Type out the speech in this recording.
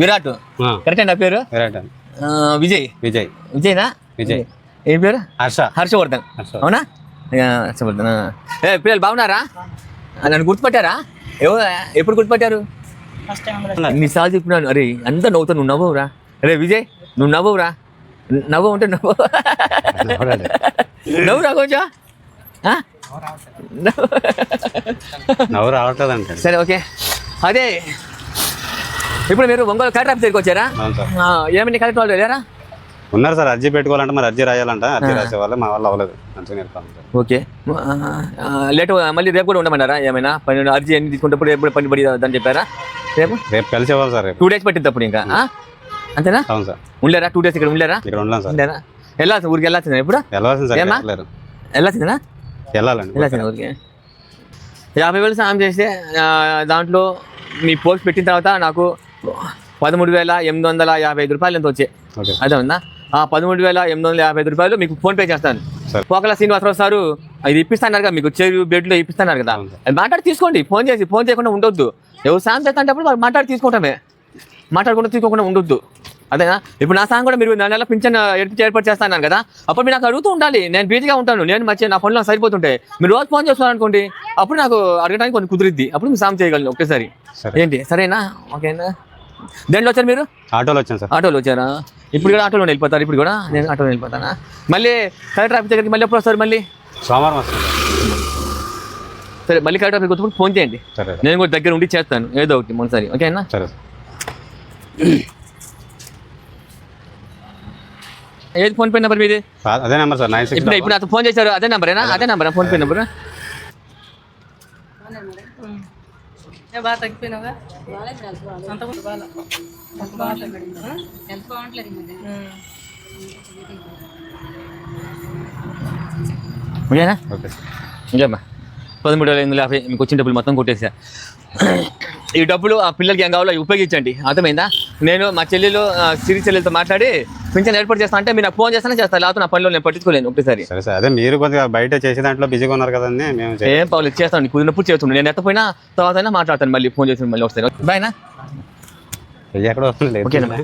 Virat correct అండి. నా పేరు విరాట్. విజయ్. విజయ్నా? విజయ్. ఏం పేరు? హర్షవర్ధన్. అవునా? హర్షవర్ధన్. పిల్లలు బాగున్నారా? నన్ను గుర్తుపట్టారా? ఎప్పుడు గుర్తుపట్టారు? ఎన్నిసార్లు చెప్పినాను. అరే అంతా నవ్వుతావు, నువ్వు నవ్వవురా. అరే విజయ్ నువ్వు నవ్వవురా. నవ్వు అంటే నవ్వురా కొంచెం. నవ్వు రావట్లేదంటే సరే ఓకే. అదే ఇప్పుడు మీరు ఒంగోలు కలెక్టర్ ఆఫీస్ దగ్గరికి వచ్చారా? ఏమైనా కలెక్టర్ వాళ్ళు వెళ్ళారా? ఉన్నారు సార్. అర్జీ పెట్టుకోవాలంటే మరి అర్జీ రాయాలంట. అర్జీ రాసే వాళ్ళు మా వాళ్ళు అవ్వలేదు. మంచిగా నేర్పాలి. ఓకే లేట్ మళ్ళీ రేపు కూడా ఉండమన్నారా? ఏమైనా పని అర్జీ అన్ని తీసుకుంటే ఎప్పుడు పని పడి అని చెప్పారా? రేపు కలిసి ఇవ్వాలి సార్. 2 days పట్టింది అప్పుడు ఇంకా అంతేనా? అవును సార్. ఉండలేరా 2 days ఇక్కడ ఉండలేరా? ఇక్కడ ఉండలేం సార్. వెళ్ళాల్సింది ఊరికి వెళ్ళాల్సిందా? ఇప్పుడు వెళ్ళాల్సింది సార్. వెళ్ళాల్సిందేనా? వెళ్ళాలండి. వెళ్ళాల్సింది ఊరికి. 50,000 సాయం చేస్తే దాంట్లో మీ పోస్ట్ పెట్టిన తర్వాత నాకు 13,855 రూపాయలు ఎంత వచ్చాయి. అదే ఉందా? ఆ 13,855 రూపాయలు మీకు ఫోన్పే చేస్తాను. పోకల శ్రీనివాసరావు సారు ఇది ఇప్పిస్తున్నారు కదా మీకు, చెరు బెడ్లో ఇప్పిస్తున్నారు కదా, అది మాట్లాడి తీసుకోండి. ఫోన్ చేయకుండా ఉండొద్దు. ఎవరు సాయం చేస్తాంటప్పుడు వాళ్ళు మాట్లాడి తీసుకుంటామే, మాట్లాడకుండా తీసుకోకుండా ఉండొద్దు. అదేనా? ఇప్పుడు నా సాయం కూడా మీరు నెల పింఛన్ ఏర్పాటు చేస్తాను కదా, అప్పుడు మీరు నాకు అడుగుతూ ఉండాలి. నేను బిజీగా ఉంటాను, నేను మధ్య నా పనులు సరిపోతుంటాయి. మీరు రోజు ఫోన్ చేస్తున్నారు అనుకోండి, అప్పుడు నాకు అడగడానికి కొన్ని కుదిరిద్ది, అప్పుడు మీరు సాయం చేయగలను ఒకేసారి. ఏంటి సరేనా? ఓకేనా? దేంట్లో వచ్చారు మీరు? ఆటోలో వచ్చాను సార్. ఆటోలో వచ్చారా? ఇప్పుడు కూడా ఆటోలో వెళ్ళిపోతారు? ఇప్పుడు కూడా నేను ఆటోలో వెళ్ళిపోతానా? మళ్ళీ కలెక్టర్ ఆఫీస్ దగ్గరికి మళ్ళీ ఎప్పుడు వస్తారు? మళ్ళీ సోమవారం వస్తాను. సరే మళ్ళీ కలెక్టర్ ఆఫీస్కి వచ్చినప్పుడు ఫోన్ చేయండి, నేను కూడా దగ్గర ఉండి చేస్తాను ఏదో ఒకటి మొదటిసారి. ఓకేనా? సరే. ఏది ఫోన్పే నెంబర్ మీది? అదే నెంబర్ సార్. 96. ఇప్పుడు అతను ఫోన్ చేశారు, అదే నెంబరేనా? అదే నెంబరా ఫోన్పే నెంబర్? ఓకేనా? ఇంకేమ్మా 13,850 మీకు వచ్చిన డబ్బులు మొత్తం కొట్టేసా. ఈ డబ్బులు ఆ పిల్లలకి ఏం కావాలో ఉపయోగించండి. అర్థమైందా? నేను మా చెల్లెలు సిరి చెల్లెలతో మాట్లాడి పింఛన్ ఏర్పాటు చేస్తాను అంటే మీరు నాకు ఫోన్ చేస్తానే చేస్తాను, లేకపోతే నా పనిలో నేను పట్టించుకోలేను ఒకటేసారి. సరే సార్. అదే మీరు కొద్దిగా బయట చేసే దాంట్లో బిజీగా ఉన్నారు కదండి. మేము ఏం పర్లేదు చేస్తాను, కుదిరినప్పుడు చేస్తుండే. నేను ఎత్తపోయినా తర్వాత మాట్లాడతాను, మళ్ళీ ఫోన్ చేసి మళ్ళీ వస్తాను. బాయ్నా? ఎక్కడ వస్తుంది? ఓకేనా?